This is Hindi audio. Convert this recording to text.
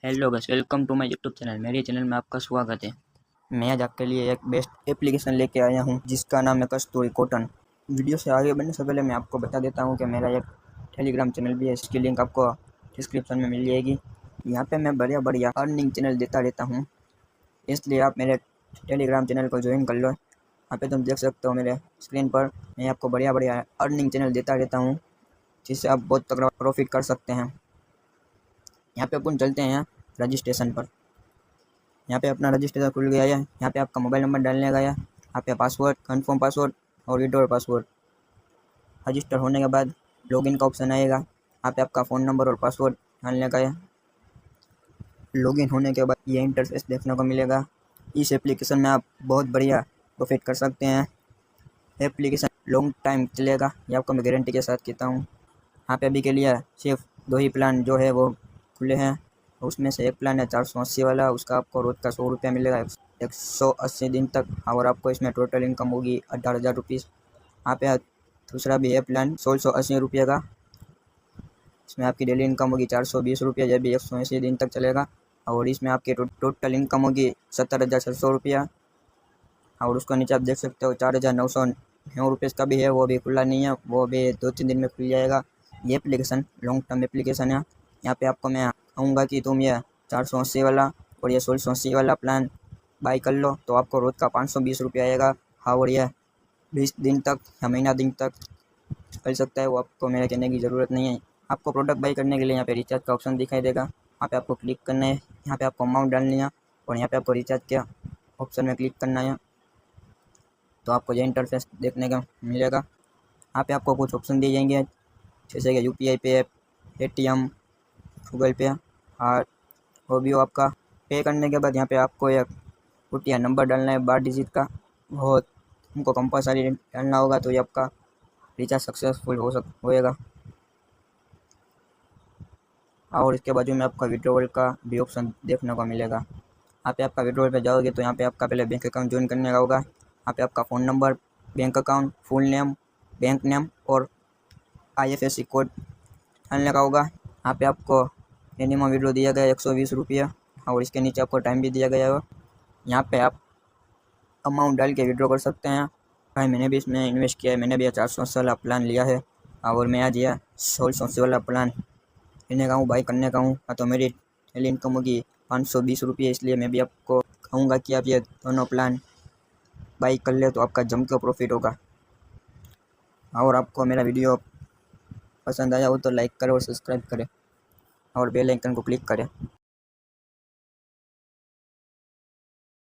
Hello guys, welcome to my YouTube channel. मेरे चैनल में आपका स्वागत है। मैं आज आपके लिए एक बेस्ट एप्लीकेशन लेके आया हूं जिसका नाम है कस्तूरी कॉटन। वीडियो से आगे बढ़ने से पहले मैं आपको बता देता हूं कि मेरा एक टेलीग्राम चैनल भी है, इसकी लिंक आपको डिस्क्रिप्शन में मिल जाएगी। यहां पे मैं बढ़िया बढ़िया अर्निंग चैनल देता रहता हूँ, इसलिए आप मेरे टेलीग्राम चैनल को ज्वाइन कर लो। यहाँ पे तुम देख सकते हो मेरे स्क्रीन पर मैं आपको बढ़िया बढ़िया अर्निंग चैनल देता रहता हूँ, जिससे आप बहुत तगड़ा प्रॉफिट कर सकते हैं। यहाँ पे अपन चलते हैं रजिस्ट्रेशन पर। यहाँ पे अपना रजिस्ट्रेशन खुल गया है। यहाँ पे आपका मोबाइल नंबर डालने का है, यहाँ पे पासवर्ड, कन्फर्म पासवर्ड और विड्रॉल पासवर्ड। रजिस्टर होने के बाद लॉगिन का ऑप्शन आएगा, यहाँ पे आपका फ़ोन नंबर और पासवर्ड डालने का है। लॉगिन होने के बाद ये इंटरफेस देखने को मिलेगा। इस एप्लीकेशन में आप बहुत बढ़िया प्रॉफिट कर सकते हैं। एप्लीकेशन लॉन्ग टाइम चलेगा, ये आपको मैं गारंटी के साथ कहता हूँ। यहाँ पे अभी के लिए सिर्फ 2 ही प्लान जो है वो खुले हैं। उसमें से एक प्लान है 480 वाला, उसका आपको रोज़ का 100 रुपया मिलेगा 180 दिन तक, और आपको इसमें टोटल इनकम होगी 18,000 रुपीज़। यहाँ पे दूसरा भी है प्लान 1680 रुपये का, इसमें आपकी डेली इनकम होगी 420 रुपये, यह भी 180 दिन तक चलेगा। और इसमें आपकी टोटल इनकम होगी 70,600 रुपया। और उसको नीचे आप देख सकते हो 4,909 रुपये का भी है, वो भी खुला नहीं है, वो भी 2-3 दिन में खुल जाएगा। ये एप्लीकेशन लॉन्ग टर्म एप्लीकेशन है। यहाँ पे आपको मैं कहूँगा कि तुम ये 480 वाला और ये 1680 वाला प्लान बाई कर लो, तो आपको रोज़ का 520 रुपये आएगा। हाँ, और यह 20 दिन तक या महीना दिन तक चल सकता है, वो आपको मेरे कहने की ज़रूरत नहीं है। आपको प्रोडक्ट बाई करने के लिए यहाँ पे रिचार्ज का ऑप्शन दिखाई देगा, यहाँ पे आपको क्लिक करना है, यहाँ पे आपको अमाउंट डालनी है और यहाँ पे आपको रिचार्ज के ऑप्शन में क्लिक करना है, तो आपको ये इंटरफेस देखने का मिलेगा। यहाँ पे आपको कुछ ऑप्शन दिए जाएंगे, जैसे कि UPI पे, पेटीएम, गूगल पे, और वो भी आपका पे करने के बाद यहाँ पे आपको एक OTP नंबर डालना है 12 डिजिट का, वो तुमको कंपलसरी डालना होगा, तो ये आपका रिचार्ज सक्सेसफुल होएगा। और इसके बाजू में आपका विड्रॉल का भी ऑप्शन देखने को मिलेगा। यहाँ पे आपका विड्रॉल पे जाओगे तो यहाँ पे आपका पहले बैंक अकाउंट ज्वाइन करने का होगा। यहाँ पे आपका phone number, bank account, full name, bank name और IFSC कोड डालने का होगा। यहाँ पे आपको मिनिमम विड्रॉ दिया गया है 120 रुपये, और इसके नीचे आपको टाइम भी दिया गया है। यहाँ पे आप अमाउंट डाल के विड्रॉ कर सकते हैं। भाई मैंने भी इसमें इन्वेस्ट किया है, मैंने भी 480 वाला प्लान लिया है, और मैं आज यह 1680 वाला प्लान लेने का हूँ, बाई करने का हूँ। तो मेरी डेली इनकम होगी 520 रुपये, इसलिए मैं भी आपको कहूँगा कि आप ये दोनों प्लान बाई कर ले, तो आपका जम के प्रॉफिट होगा। और आपको मेरा वीडियो पसंद आया हो तो लाइक करें और सब्सक्राइब करें और बेल आइकन को क्लिक करें।